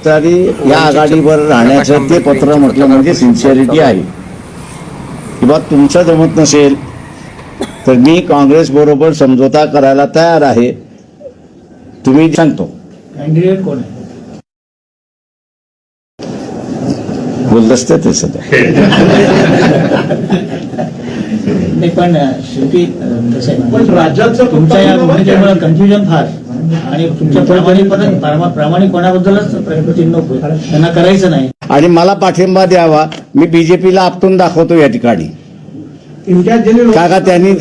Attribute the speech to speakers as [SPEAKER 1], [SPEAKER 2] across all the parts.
[SPEAKER 1] तरी या आघाडीवर राहण्याचं ते पत्र म्हटलं म्हणजे सिन्सिअरिटी आहे. किंवा तुमचं जमत नसेल तर मी काँग्रेस बरोबर समझोता करायला तयार आहे. तुम्ही सांगतो
[SPEAKER 2] कॅन्डिडेट कोण आहे?
[SPEAKER 1] गुलदस्ते ते सध्या
[SPEAKER 2] नाही, पण शेवटी कसं आहे,
[SPEAKER 3] पण राज्याचं
[SPEAKER 2] तुमच्या या भूमिकेमुळे कन्फ्युजन फार आणि तुमच्या प्रामाणिकपणाबद्दलच प्रश्नचिन्ह त्यांना करायचं नाही.
[SPEAKER 1] आणि मला पाठिंबा द्यावा. मी बीजेपीला आपटून दाखवतो या ठिकाणी. काका त्यांनी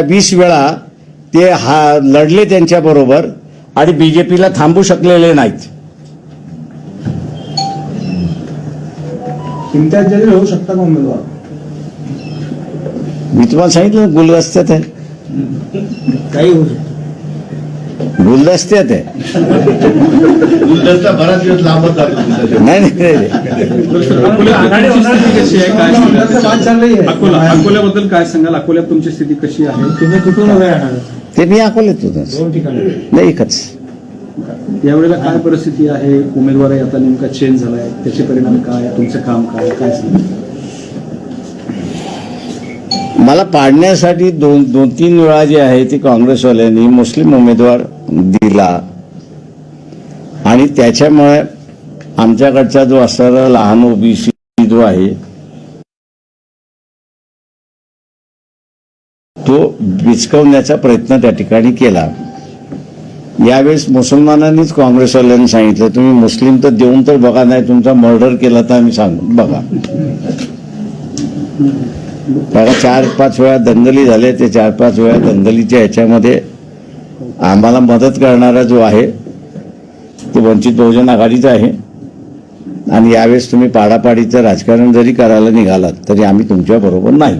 [SPEAKER 1] 20 वेळा ते लढले त्यांच्या बरोबर आणि बीजेपीला थांबू शकलेले नाहीत.
[SPEAKER 3] इम्तियाज जलील होऊ शकता का उमेदवार?
[SPEAKER 1] मी तुम्हाला सांगितलं गुलदस्त्यात आहे.
[SPEAKER 2] काही होऊ शकतं.
[SPEAKER 1] गुलदस्त्यात आहे.
[SPEAKER 4] गुलदस्ता बराच दिवस लांबच जातो.
[SPEAKER 1] नाही
[SPEAKER 5] अकोल्याबद्दल काय सांगाल? अकोल्यात तुमची स्थिती कशी आहे?
[SPEAKER 2] तुम्ही कुठून उभे राहणार?
[SPEAKER 1] ते मी अकोल्यातूनच.
[SPEAKER 2] 2 ठिकाणी
[SPEAKER 1] नाही, एकच.
[SPEAKER 5] यावेळेला काय परिस्थिती आहे? उमेदवारही आता नेमका चेंज झालाय, त्याचे परिणाम काय? तुमचं काम काय सांगाल?
[SPEAKER 1] मला पाडण्यासाठी 2-3 वेळा जे आहे ती काँग्रेसवाल्यांनी मुस्लिम उमेदवार दिला आणि त्याच्यामुळे आमच्याकडचा जो असणारा लहान ओबीसी जो आहे तो विचकवण्याचा प्रयत्न त्या ठिकाणी केला. यावेळेस मुसलमानांनीच काँग्रेसवाल्यांनी सांगितलं तुम्ही मुस्लिम तर देऊन तर बघा, नाही तुमचा मर्डर केला तर आम्ही सांगू बघा. त्याला 4-5 वेळा दंगली झाल्या. ते 4-5 वेळा दंगलीच्या ह्याच्यामध्ये आम्हाला मदत करणारा जो आहे तो वंचित बहुजन आघाडीचा आहे. आणि यावेळेस तुम्ही पाडापाडीचं राजकारण जरी करायला निघालात तरी आम्ही तुमच्या बरोबर नाही.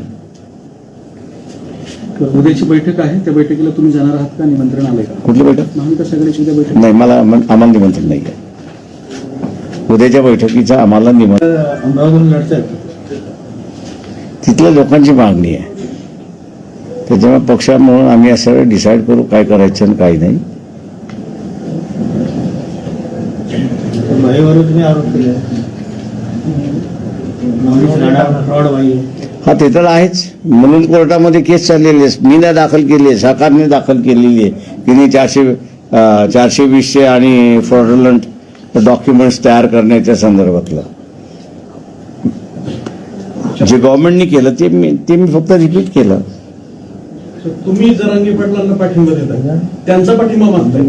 [SPEAKER 5] उद्याची बैठक आहे, त्या बैठकीला तुम्ही जाणार आहात का? निमंत्रण आलंय का?
[SPEAKER 1] कुठली बैठक?
[SPEAKER 5] महाविकास आघाडीची उद्या बैठक
[SPEAKER 1] नाही, मला आम्हाला निमंत्रण नाही आहे. उद्याच्या बैठकीचं आम्हाला निमंत्रण.
[SPEAKER 2] अमरावतीहून लढतायत.
[SPEAKER 1] तिथल्या लोकांची मागणी आहे. त्याच्यामुळे पक्षामुळे आम्ही असं डिसाईड करू काय करायचं आणि काय नाही.
[SPEAKER 2] भाईवर तुम्ही आरोप केले फ्रॉड भाई.
[SPEAKER 1] हा, ते तर आहेच. म्हणून कोर्टामध्ये केस चाललेली आहे. मी नाही दाखल केली आहे, सरकारने दाखल केलेली आहे की नाही 420 आणि फ्रॉडलंट डॉक्युमेंट्स तयार करण्याच्या संदर्भातलं जे गव्हर्नमेंटने केलं ते मी फक्त रिपीट केलं.
[SPEAKER 3] तुम्ही जरांगे पाटलांना पाठिंबा देता, त्यांचा पाठिंबा मागताय,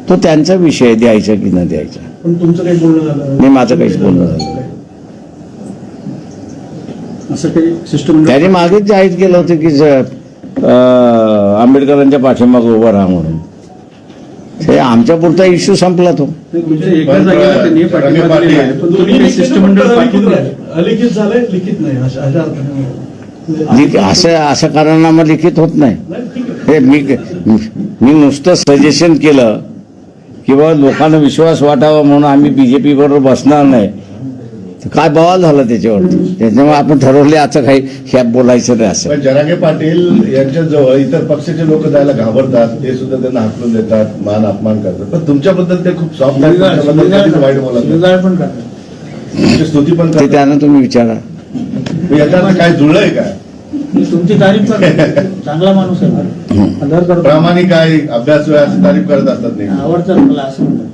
[SPEAKER 1] तो त्यांचा विषय द्यायचा की न द्यायचा.
[SPEAKER 3] पण तुमचं काही बोलणं झालं
[SPEAKER 1] नाही, माझं काहीच बोलणं झालं.
[SPEAKER 5] असं काही शिष्टमंडळ
[SPEAKER 1] त्याने मागेच जाहीर केलं होतं की आंबेडकरांच्या पाठीमागे उभं राहा म्हणून. ते आमच्या पुरता इश्यू संपला तो.
[SPEAKER 5] तुमच्या एका जागेला त्यांनी पाठिंबा दिलेला आहे, पण तुम्ही काही शिष्टमंडळ पाठवून
[SPEAKER 3] अलिखित झालंय, लिखित नाही अशा अर्थाने.
[SPEAKER 1] असं करारनामा लिखित होत नाही. हे मी नुसतं सजेशन केलं किंवा लोकांना विश्वास वाटावा म्हणून आम्ही बीजेपी बरोबर बसणार नाही. काय बवाल झाला त्याच्यावरती. त्याच्यामुळे आपण ठरवले असं काही ह्या बोलायचं नाही असं.
[SPEAKER 4] पण जरांगे पाटील यांच्या जवळ इतर पक्षाचे लोक जायला घाबरतात, ते सुद्धा त्यांना हाकलून देतात, मान अपमान करतात. पण तुमच्याबद्दल ते खूप सॉफ्ट आहेत, तुमच्याबद्दल कधीच वाईट बोलत नाही.
[SPEAKER 2] पण करतात,
[SPEAKER 4] तुमची स्तुती पण
[SPEAKER 1] ते
[SPEAKER 4] करतात.
[SPEAKER 1] त्यांना तुम्ही विचारा.
[SPEAKER 4] याचा अर्थ काय जुळलंय काय?
[SPEAKER 2] मी तुमची तारीफ करतो. चांगला माणूस आहे, आदर करतो,
[SPEAKER 4] प्रामाणिक आहे, अभ्यास असं तारीफ करत असतात नाही.
[SPEAKER 2] आवडतं मला असं म्हणतात.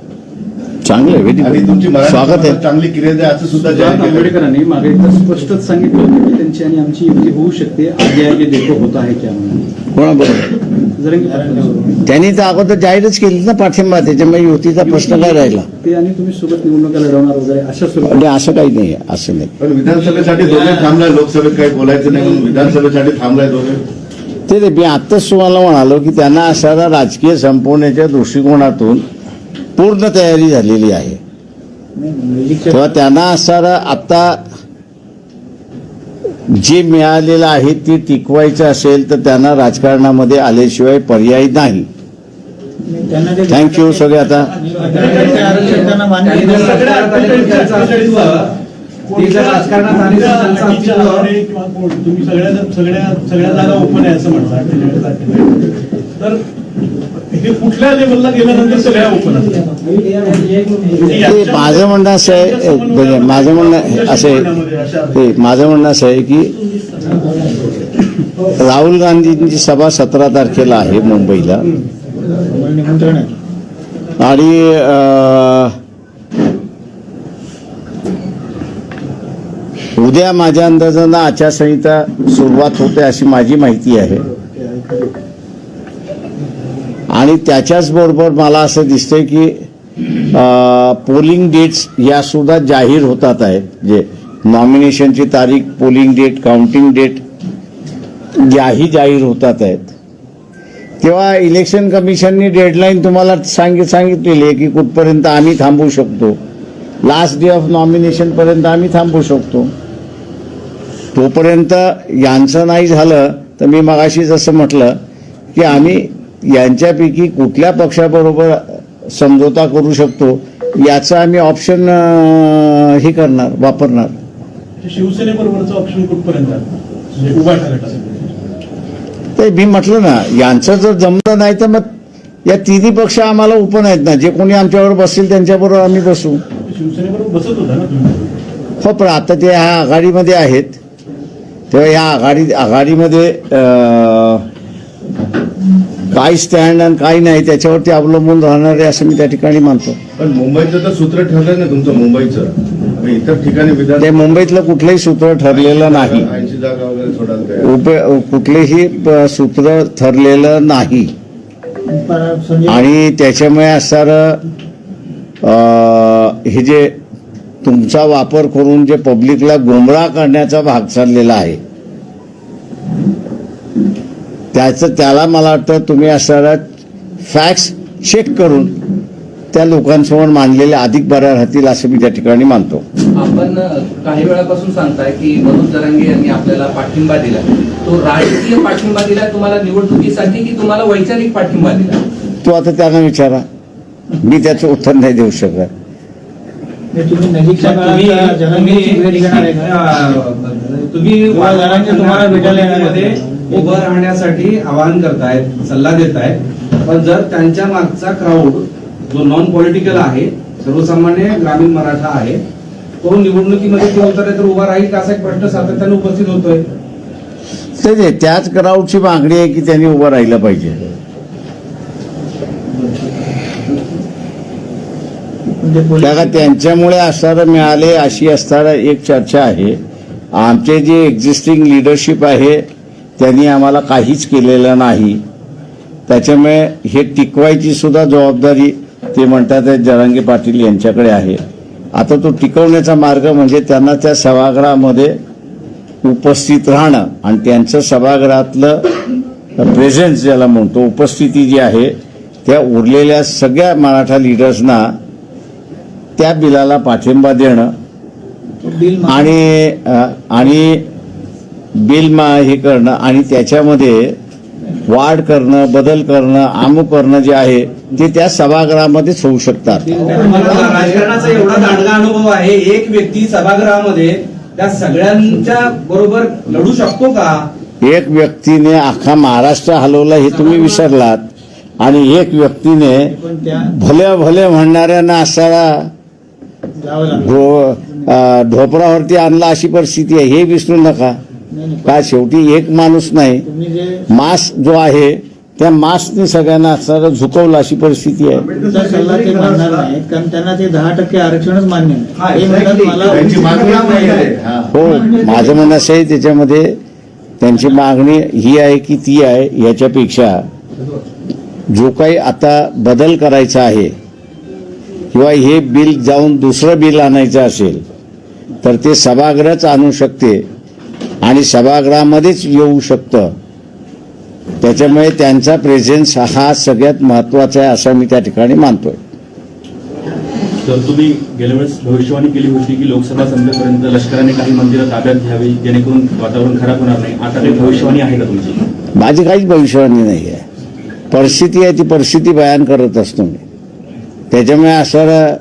[SPEAKER 1] चांगलं आहे,
[SPEAKER 4] आणि तुमची
[SPEAKER 1] स्वागत आहे.
[SPEAKER 4] मराठी चांगली क्रिया आहे असं सुद्धा जाहीर केलं.
[SPEAKER 5] आंबेडकरांनी मागे एकदा स्पष्टच सांगितलं होतं की त्यांची आणि आमची युती होऊ शकते, आगे आगे देखो होता है क्या म्हणून.
[SPEAKER 1] कोणाबरोबर?
[SPEAKER 5] जरांगे पाटील
[SPEAKER 1] त्यांनी तर अगोदर जाहीरच केली ना पाठिंबा. त्याच्यामुळे युतीचा प्रश्न काय राहिला?
[SPEAKER 5] ते आणि तुम्ही सोबत निवडणुका लढवणार वगैरे अशा स्वरूपात.
[SPEAKER 1] म्हणजे असं काही नाही आहे, असं नाही.
[SPEAKER 4] पण विधानसभेसाठी दोघे थांबलाय, लोकसभेत काही बोलायचं नाही म्हणून विधानसभेसाठी थांबलाय दोघे.
[SPEAKER 1] ते मी आत्ताच तुम्हाला म्हणालो की त्यांना असारा राजकीय संपवण्याच्या दृष्टिकोनातून पूर्ण तयारी झालेली आहे. तेव्हा त्यांना असारा आता जे मिळालेलं आहे ते टिकवायचं असेल तर त्यांना राजकारणामध्ये आल्याशिवाय पर्याय नाही. थँक्यू सगळे. आता
[SPEAKER 3] तुम्ही सगळ्या जागा ओपन आहे असं म्हणतात, तर हे कुठल्या लेवलला गेल्यानंतर सगळ्या ओपन
[SPEAKER 1] ते माझं म्हणणं असं आहे, माझं म्हणणं असं आहे, ते माझं म्हणणं असं आहे की राहुल गांधींची सभा 17 तारखेला आहे मुंबईला
[SPEAKER 2] निमंत्रण आहे.
[SPEAKER 1] आणि उद्या माझ्या अंदाजानं आचारसंहिता सुरुवात होते अशी माझी माहिती आहे. आणि त्याच्याच बरोबर मला असं दिसतंय की पोलिंग डेट्स या सुद्धा जाहीर होतात आहेत. जे नॉमिनेशनची तारीख, पोलिंग डेट, काउंटिंग डेट याही जाहीर होतात आहेत. तेव्हा इलेक्शन कमिशननी डेडलाईन तुम्हाला सांगितलेली आहे की कुठपर्यंत आम्ही थांबू शकतो. लास्ट डे ऑफ नॉमिनेशन पर्यंत आम्ही थांबू शकतो. तोपर्यंत यांचं नाही झालं तर मी मगाशी जसं म्हटलं की आम्ही यांच्यापैकी कुठल्या पक्षाबरोबर समझोता करू शकतो याचं आम्ही ऑप्शन हे करणार, वापरणार.
[SPEAKER 3] शिवसेनेबरोबरचं ऑप्शन कुठपर्यंत आहे? म्हणजे उभा ठरत
[SPEAKER 1] ते मी म्हटलं ना, यांचं जर जमलं नाही तर मग या तिन्ही पक्ष आम्हाला ओपन आहेत ना. जे कोणी आमच्यावर बसतील त्यांच्याबरोबर आम्ही बसू.
[SPEAKER 3] शिवसेनेबरोबर बसत होता ना तुम्ही?
[SPEAKER 1] हो, पण आता ते ह्या आघाडीमध्ये आहेत. तेव्हा या आघाडीमध्ये काय स्टँड आणि काय नाही त्याच्यावरती अवलंबून राहणार आहे असं मी त्या ठिकाणी मानतो.
[SPEAKER 4] पण मुंबईचं तर सूत्र ठरलंय ना तुमचं, मुंबईचं. आणि इतर ठिकाणी विधान
[SPEAKER 1] ते मुंबईतलं कुठलंही सूत्र ठरलेलं नाही.
[SPEAKER 4] 80 जागा वगैरे सोडाल काय?
[SPEAKER 1] कुठलेही सूत्र ठरलेलं नाही.
[SPEAKER 2] संजय
[SPEAKER 1] आणि त्याच्यामुळे असणारं हे जे तुमचा वापर करून जे पब्लिकला गुमराह करण्याचा भाग चाललेला आहे त्याला मला वाटतं तुम्ही असणारा फॅक्ट्स चेक करून त्या लोकांसमोर मांडलेले अधिक बऱ्या राहतील असं मी त्या ठिकाणी मानतो.
[SPEAKER 6] आपण काही वेळापासून सांगताय की मनोज जरांगे यांनी आपल्याला पाठिंबा दिला. तो राजकीय पाठिंबा दिला तुम्हाला निवडणुकीसाठी की तुम्हाला वैचारिक पाठिंबा दिला?
[SPEAKER 1] तो आता त्यांना विचारा, मी त्याचं उत्तर नाही देऊ शकत.
[SPEAKER 2] तुम्ही नजीकच्या काळात जरांगेची भेट घेणार आहे का?
[SPEAKER 7] तुम्ही
[SPEAKER 2] किंवा जरांगे तुम्हाला भेटायला येणार
[SPEAKER 7] मध्ये
[SPEAKER 2] आहे?
[SPEAKER 7] उभं राहण्यासाठी आवाहन करतायत, सल्ला देतायत. पण जर त्यांच्या मागचा क्राऊड जो नॉन पॉलिटिकल आहे, सर्वसामान्य ग्रामीण मराठा आहे, तो निवडणुकीमध्ये किंवा उतरले तर उभा राहील का असा एक प्रश्न सातत्याने उपस्थित होतोय.
[SPEAKER 1] ते त्याच क्राऊडची मागणी आहे की त्यांनी उभं राहिलं पाहिजे. त्याला त्यांच्यामुळे असणारं मिळाले अशी असणारा एक चर्चा आहे. आमचे जे एक्झिस्टिंग लिडरशिप आहे त्यांनी आम्हाला काहीच केलेलं नाही. त्याच्यामुळे हे टिकवायची सुद्धा जबाबदारी ते म्हणतात जरांगे पाटील यांच्याकडे आहे. आता तो टिकवण्याचा मार्ग म्हणजे त्यांना त्या सभागृहामध्ये उपस्थित राहणं आणि त्यांचं सभागृहातलं प्रेझेन्स ज्याला म्हणतो, उपस्थिती जी आहे त्या उरलेल्या सगळ्या मराठा लिडर्सना त्या बिलाला पाठिंबा देणं आणि बिल हे करणं आणि त्याच्यामध्ये वाढ करणं, बदल करणं, अमुक करणं जे आहे ते त्या सभागृहामध्येच होऊ शकतात.
[SPEAKER 7] राजकारणाचा एवढा दांडगा अनुभव आहे, एक व्यक्ती सभागृहामध्ये त्या सगळ्यांच्या बरोबर लढू शकतो का?
[SPEAKER 1] एक व्यक्तीने अख्खा महाराष्ट्र हलवला हे तुम्ही विसरलात. आणि एक व्यक्तीने
[SPEAKER 2] पण त्या
[SPEAKER 1] भले भले म्हणणाऱ्यांना असारा
[SPEAKER 2] जावं लागलं.
[SPEAKER 1] ढोपरावरती आणला अशी परिस्थिती आहे, हे विसरू नका. का शेवटी एक माणूस नाही,
[SPEAKER 2] तुम्ही जे
[SPEAKER 1] मास जो आहे त्या मासने सगळ्यांना असणारं झुकवलं अशी परिस्थिती आहे.
[SPEAKER 2] तुमचा सल्ला ते मानणार नाहीत कारण त्यांना ते 10% आरक्षणच मान्य
[SPEAKER 7] हा,
[SPEAKER 2] नाही. ते म्हणतात
[SPEAKER 7] exactly.
[SPEAKER 2] मला
[SPEAKER 4] त्यांची मागणी नाही आहे. हा.
[SPEAKER 1] हो, माझं म्हणणं असं आहे त्याच्यामध्ये त्यांची मागणी ही आहे की ती आहे. याच्यापेक्षा जो काही आता बदल करायचा आहे किंवा हे बिल जाऊन दुसरं बिल आणायचं असेल तर ते सभागृहच आणू शकते आणि सभागृहामध्येच येऊ शकतं. त्याच्यामुळे त्यांचा प्रेझेन्स हा सगळ्यात महत्वाचा आहे असं मी त्या ठिकाणी मानतोय.
[SPEAKER 8] तर तुम्ही गेल्या वेळेस भविष्यवाणी केली होती की लोकसभा संपेपर्यंत लष्कराने काही मंदिरं ताब्यात घ्यावी जेणेकरून वातावरण खराब होणार नाही. आता काही भविष्यवाणी आहे का तुमची?
[SPEAKER 1] माझी काहीच भविष्यवाणी नाही आहे. परिस्थिती आहे ती परिस्थिती बयान करत असतो मी. त्याच्यामुळे असं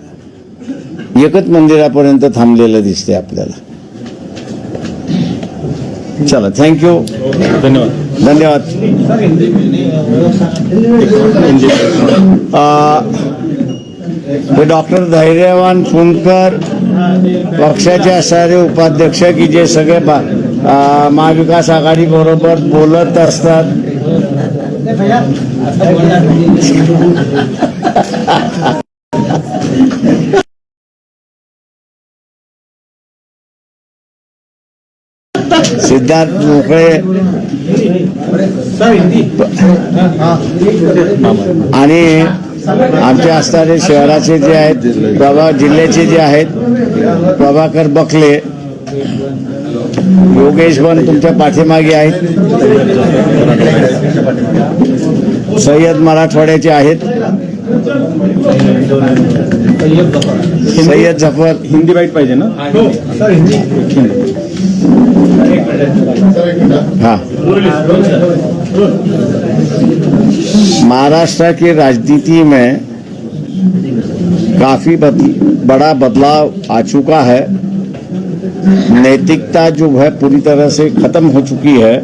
[SPEAKER 1] एकच मंदिरापर्यंत थांबलेलं दिसते आपल्याला. चला, थँक्यू,
[SPEAKER 8] धन्यवाद.
[SPEAKER 1] धन्यवाद. डॉक्टर धैर्यवान फुंडकर पक्षाचे असणारे उपाध्यक्ष की जे सगळे महाविकास आघाडी बरोबर बोलत असतात. सिद्धार्थ मोकळे आणि आमचे असणारे शहराचे जे आहेत जिल्ह्याचे जे आहेत प्रभाकर बखले, योगेश पण तुमच्या पाठीमागे आहेत. सय्यद मराठवाड्याचे आहेत, सय्यद जफर.
[SPEAKER 8] हिंदी बाईट पाहिजे ना?
[SPEAKER 1] हाँ, महाराष्ट्र की राजनीति में काफी बड़ा बदलाव आ चुका है. नैतिकता जो है पूरी तरह से खत्म हो चुकी है.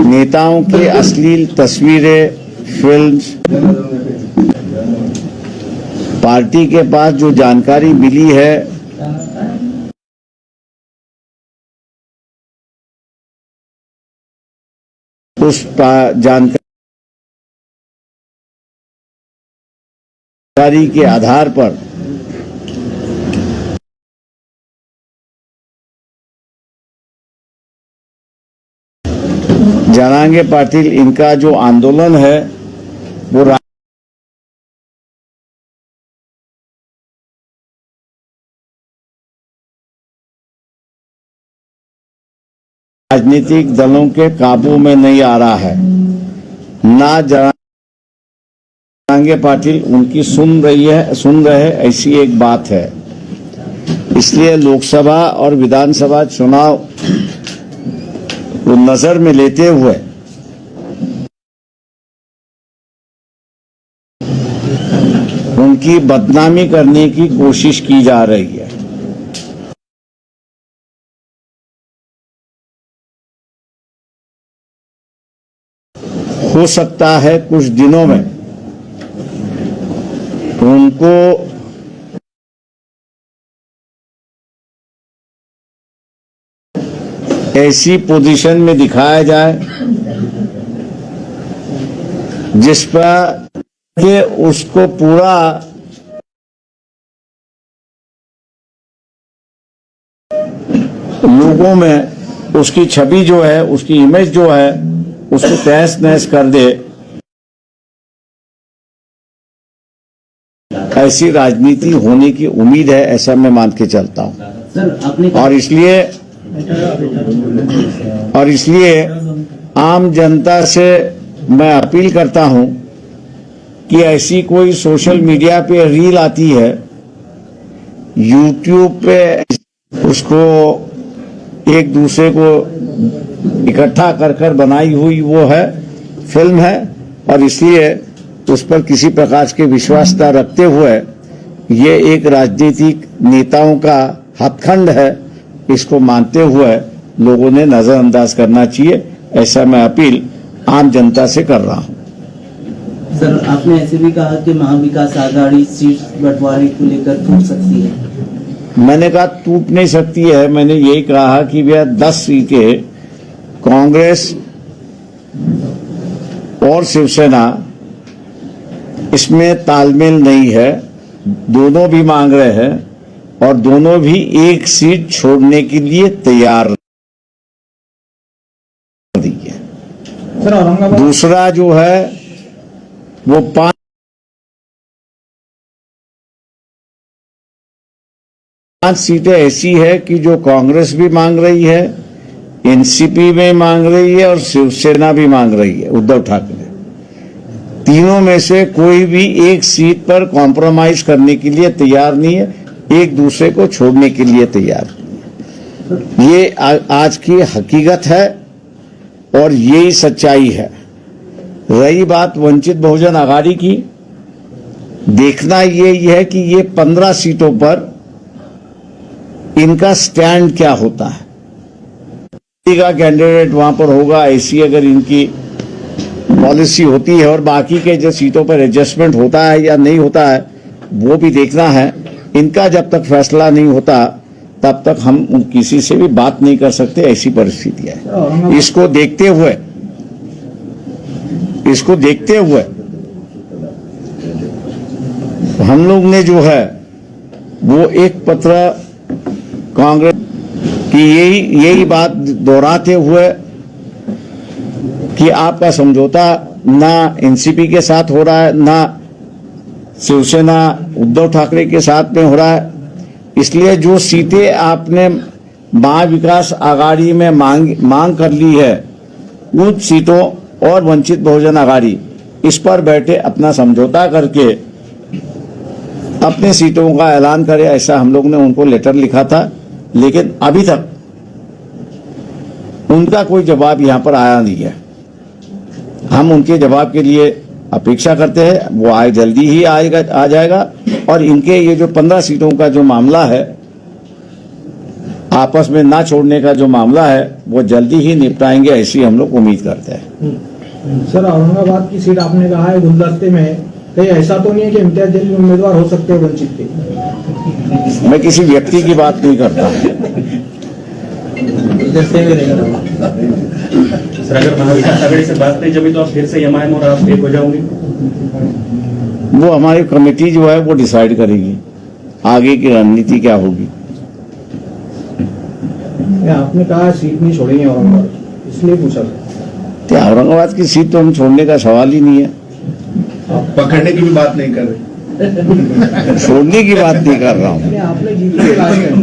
[SPEAKER 1] नेताओं की अश्लील तस्वीरें, फिल्म्स, पार्टी के पास जो जानकारी मिली है उस जानकारी के आधार पर जरांगे पाटिल इनका जो आंदोलन है वो राजनीतिक दलों के काबू में नहीं आ रहा है. ना जरांगे पाटिल उनकी सुन रहे ऐसी एक बात है. इसलिए लोकसभा और विधानसभा चुनाव को नजर में लेते हुए उनकी बदनामी करने की कोशिश की जा रही है. हो सकता है कुछ दिनों में उनको ऐसी पोजीशन में दिखाया जाए जिस पर कि उसको पूरा लोगों में उसकी छवि जो है, उसकी इमेज जो है, उसको तहस नहस कर दे. ऐसी राजनीति होने की उम्मीद है, ऐसा मैं मान के चलता हूं. और इसलिए आम जनता से मैं अपील करता हूं कि ऐसी कोई सोशल मीडिया पे रील आती है, यूट्यूब पे उसको एक दूसरे को इकट्ठा कर बनाई हुई वो है, फिल्म है, और इसलिए उस पर किसी प्रकार के विश्वास न रखते हुए ये एक राजनीतिक नेताओं का हथखंड है, इसको मानते हुए लोगों ने नजरअंदाज करना चाहिए. ऐसा मैं अपील आम जनता से कर रहा हूं.
[SPEAKER 9] सर, आपने ऐसे भी कहा कि महाविकास आघाड़ी सीट बंटवारे को लेकर टूट सकती है.
[SPEAKER 1] मैंने कहा टूट नहीं सकती है. मैंने यही कहा कि भैया 10 सीटें कांग्रेस और शिवसेना, इसमें तालमेल नहीं है. दोनों भी मांग रहे हैं और दोनों भी एक सीट छोड़ने के लिए तैयार नहीं है.
[SPEAKER 2] सर, औरंगाबाद
[SPEAKER 1] दूसरा जो है वो 5 सीटें ऐसी है कि जो कांग्रेस भी मांग रही है, एनसीपी में मांग रही है और शिवसेना भी मांग रही है, उद्धव ठाकरे. तीनों में से कोई भी एक सीट पर कॉम्प्रोमाइज करने के लिए तैयार नहीं है, एक दूसरे को छोड़ने के लिए तैयार नहीं है. ये आज की हकीकत है और यही सच्चाई है. रही बात वंचित बहुजन आघाड़ी की, देखना ये है कि ये 15 सीटों पर इनका स्टैंड क्या होता है. का कैंडिडेट वहां पर होगा, ऐसी अगर इनकी पॉलिसी होती है और बाकी के जो सीटों पर एडजस्टमेंट होता है या नहीं होता है वो भी देखना है। इनका जब तक फैसला नहीं होता तब तक हम किसी से भी बात नहीं कर सकते, ऐसी परिस्थिति है। इसको देखते हुए हम लोग ने जो है वो एक पत्र कांग्रेस की यही बात दोहराते हुए कि आपका समझौता ना एनसीपी के साथ हो रहा है, ना शिवसेना उद्धव ठाकरे के साथ में हो रहा है, इसलिए जो सीटें आपने महाविकास आघाड़ी में मांग कर ली है उन सीटों और वंचित बहुजन आघाड़ी इस पर बैठे अपना समझौता करके अपने सीटों का ऐलान करे, ऐसा हम लोग ने उनको लेटर लिखा था। लेकिन अभी तक उनका कोई जवाब यहां पर आया नहीं है। हम उनके जवाब के लिए अपेक्षा करते हैं, वो आए जल्दी ही आ जाएगा और इनके ये जो 15 सीटों का जो मामला है, आपस में ना छोड़ने का जो मामला है, वो जल्दी ही निपटाएंगे, ऐसी हम लोग उम्मीद करते हैं।
[SPEAKER 2] सर, औरंगाबाद की सीट आपने कहा है गुलदस्ते में है, कहीं ऐसा तो नहीं है कि इम्तियाज जलील उम्मीदवार हो सकते हैं वंचित के?
[SPEAKER 1] मैं किसी व्यक्ति की बात नहीं करता।
[SPEAKER 8] सर, अगर महाविकास आघाड़ी से बात नहीं जमी तो आप फिर से एमआईएम और आप एक हो जाओगे?
[SPEAKER 1] वो हमारी कमेटी जो है वो डिसाइड करेगी आगे की रणनीति क्या होगी।
[SPEAKER 2] आपने कहा सीट नहीं छोड़ेंगे औरंगाबाद, इसलिए पूछा।
[SPEAKER 1] तो औरंगाबाद की सीट तो हम छोड़ने का सवाल ही नहीं है।
[SPEAKER 4] पकड़ने की भी बात नहीं कर रहे,
[SPEAKER 1] छोड़ने की बात नहीं कर रहा हूँ।
[SPEAKER 2] आपने जीत के